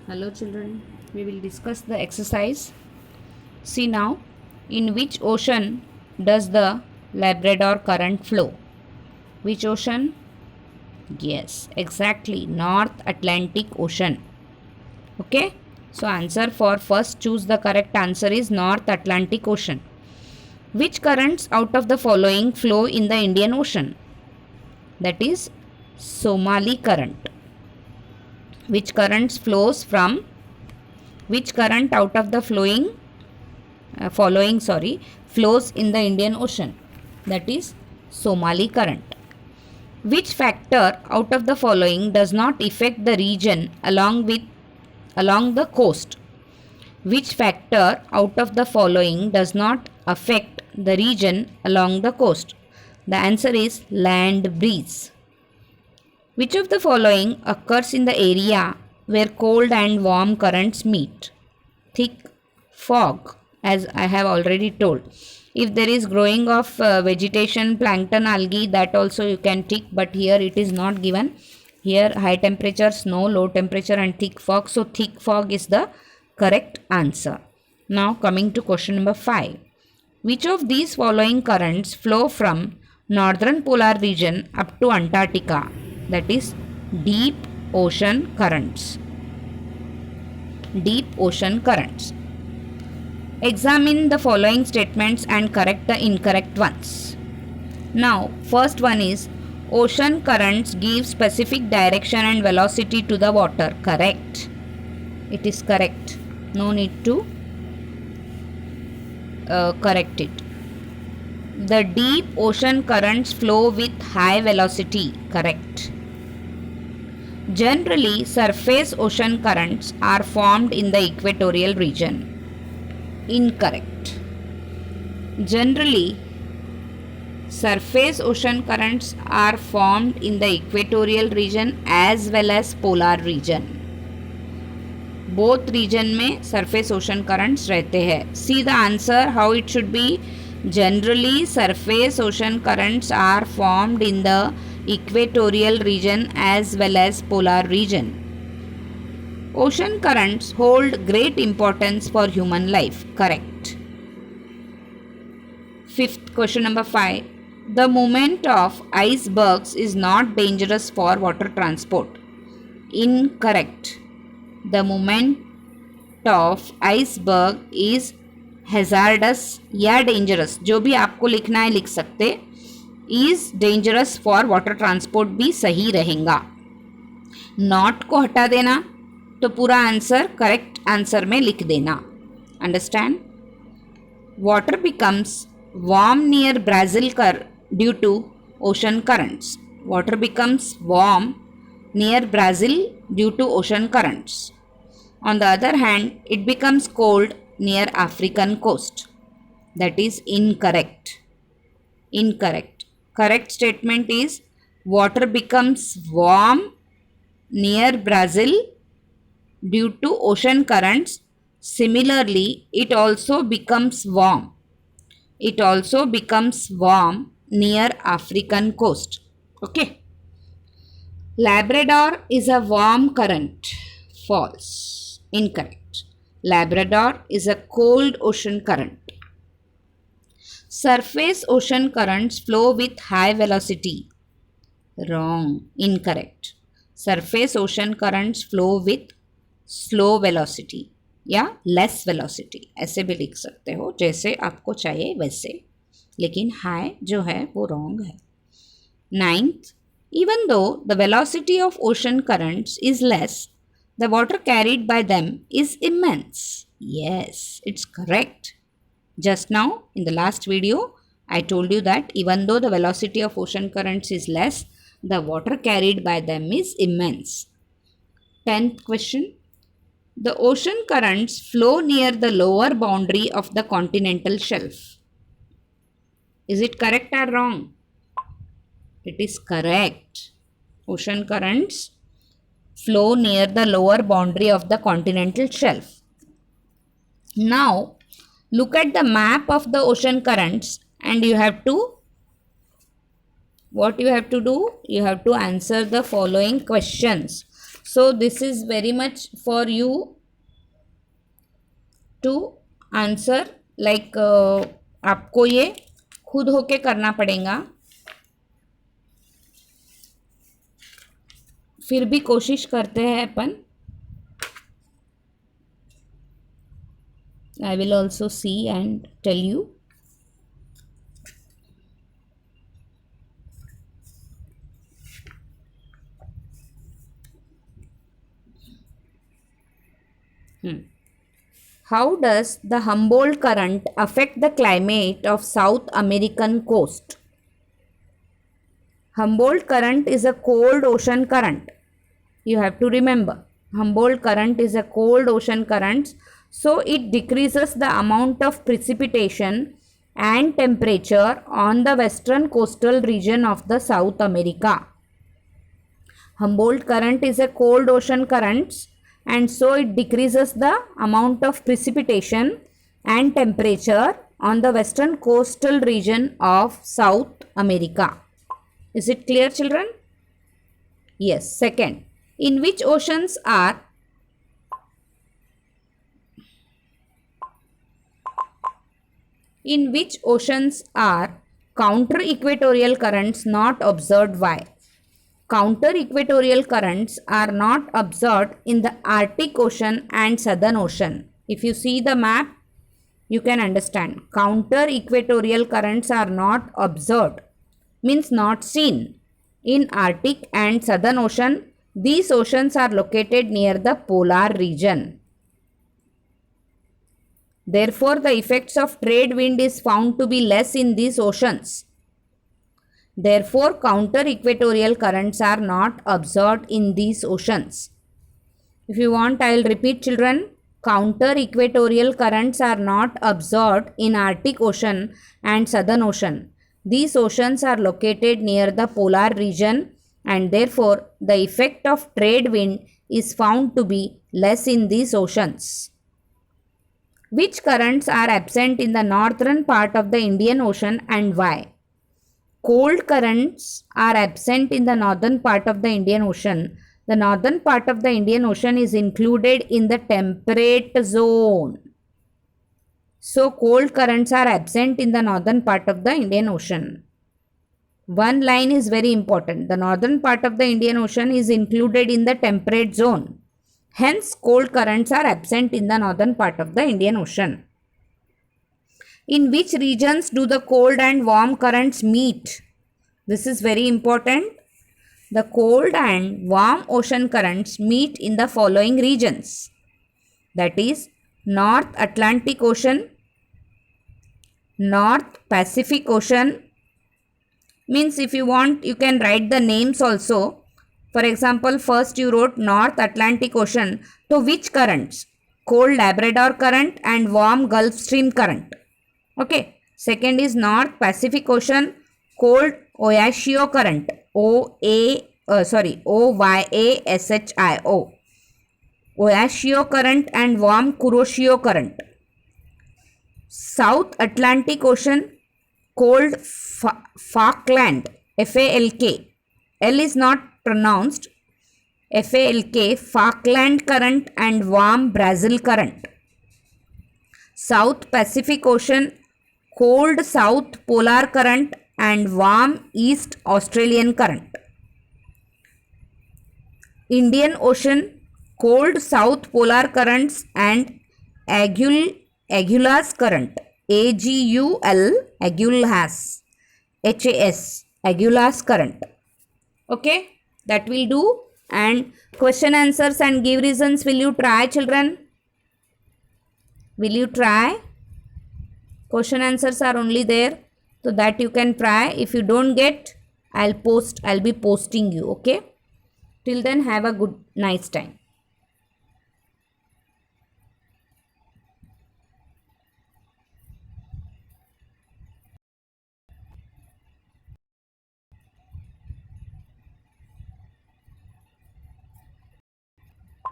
Hello children, we will discuss the exercise. See now, in which ocean does the Labrador current flow? Which ocean? Yes, exactly, North Atlantic Ocean. Okay, so answer for first choose the correct answer is North Atlantic Ocean. Which currents out of the following flow in the Indian Ocean? That is Somali current. Which currents flows from which current out of the following flows in the Indian Ocean? That is Somali current. Which factor out of the following does not affect the region along the coast? Which factor out of the following does not affect the region along the coast? The answer is land breeze. Which of the following occurs in the area where cold and warm currents meet? Thick fog, as I have already told. If there is growing of vegetation, plankton, algae, that also you can tick, but here it is not given. Here high temperature, snow, low temperature and thick fog. So thick fog is the correct answer. Now coming to question number 5. Which of these following currents flow from northern polar region up to Antarctica? That is deep ocean currents. Deep ocean currents. Examine the following statements and correct the incorrect ones. Now, first one is ocean currents give specific direction and velocity to the water. Correct. It is correct. No need to correct it. The deep ocean currents flow with high velocity. Correct. Generally, surface ocean currents are formed in the equatorial region. Incorrect. Generally, surface ocean currents are formed in the equatorial region as well as polar region. Both region में surface ocean currents रहते हैं. See the answer how it should be. Generally, surface ocean currents are formed in the equatorial region as well as polar region. Ocean currents hold great importance for human life. Correct. Fifth question number 5. The movement of icebergs is not dangerous for water transport. Incorrect. The movement of iceberg is hazardous या dangerous, जो भी आपको लिखना है लिख सकते. Is dangerous for water transport भी सही रहेगा. नॉट को हटा देना तो पूरा आंसर करेक्ट आंसर में लिख देना. Understand. Water becomes warm near Brazil due to ocean currents. Water becomes warm near Brazil due to ocean currents. On the other hand, it becomes cold near African coast. That is incorrect. Incorrect. Correct statement is water becomes warm near Brazil due to ocean currents. Similarly, it also becomes warm. It also becomes warm near African coast. Okay. Labrador is a warm current. False. Incorrect. Labrador is a cold ocean current. Surface ocean currents flow with high velocity. Wrong. Incorrect. Surface ocean currents flow with slow velocity या less velocity. ऐसे भी लिख सकते हो जैसे आपको चाहिए वैसे, लेकिन high जो है वो wrong है. Ninth, even though the velocity of ocean currents is less, the water carried by them is immense. Yes, it's correct. Just now in the last video I told you that even though the velocity of ocean currents is less, the water carried by them is immense. 10th question. The ocean currents flow near the lower boundary of the continental shelf. Is it correct or wrong? It is correct. Ocean currents flow near the lower boundary of the continental shelf. Now, look at the map of the ocean currents and you have to, what you have to do? You have to answer the following questions. So this is very much for you to answer, like आपको ये खुद होके करना पड़ेगा, फिर भी कोशिश करते हैं अपन. I will also see and tell you. How does the Humboldt current affect the climate of South American coast? Humboldt current is a cold ocean current. You have to remember, Humboldt current is a cold ocean current, so it decreases the amount of precipitation and temperature on the western coastal region of the South America. Humboldt current is a cold ocean current, and so it decreases the amount of precipitation and temperature on the western coastal region of South America. Is it clear, children? Yes. Second, in which oceans are counter-equatorial currents not observed? Why? Counter-equatorial currents are not observed in the Arctic Ocean and Southern Ocean. If you see the map, you can understand. Counter-equatorial currents are not observed, means not seen, in Arctic and Southern Ocean. These oceans are located near the polar region. Therefore, the effects of trade wind is found to be less in these oceans. Therefore, counter-equatorial currents are not observed in these oceans. If you want, I will repeat, children. Counter-equatorial currents are not observed in Arctic Ocean and Southern Ocean. These oceans are located near the polar region, and therefore the effect of trade wind is found to be less in these oceans. Which currents are absent in the northern part of the Indian Ocean and why? Cold currents are absent in the northern part of the Indian Ocean. The northern part of the Indian Ocean is included in the temperate zone. So, cold currents are absent in the northern part of the Indian Ocean. One line is very important. The northern part of the Indian Ocean is included in the temperate zone. Hence, cold currents are absent in the northern part of the Indian Ocean. In which regions do the cold and warm currents meet? This is very important. The cold and warm ocean currents meet in the following regions. That is, North Atlantic Ocean, North Pacific Ocean. Means if you want, you can write the names also. For example, first you wrote North Atlantic Ocean. So which currents? Cold Labrador current and warm Gulf Stream current. Okay. Second is North Pacific Ocean, cold Oyashio current. Oyashio. Oyashio current and warm Kuroshio current. South Atlantic Ocean, cold Falkland, Falk. L is not pronounced. Falk, Falkland current and warm Brazil current. South Pacific Ocean, cold South Polar current and warm East Australian current. Indian Ocean, cold South Polar currents and Agulhas current. Agulhas, HAS, Agulhas current. Okay, that will do. And question answers and give reasons, will you try, children? Will you try? Question answers are only there, so that you can try. If you don't get, I'll be posting you. Okay, till then, have a good nice time.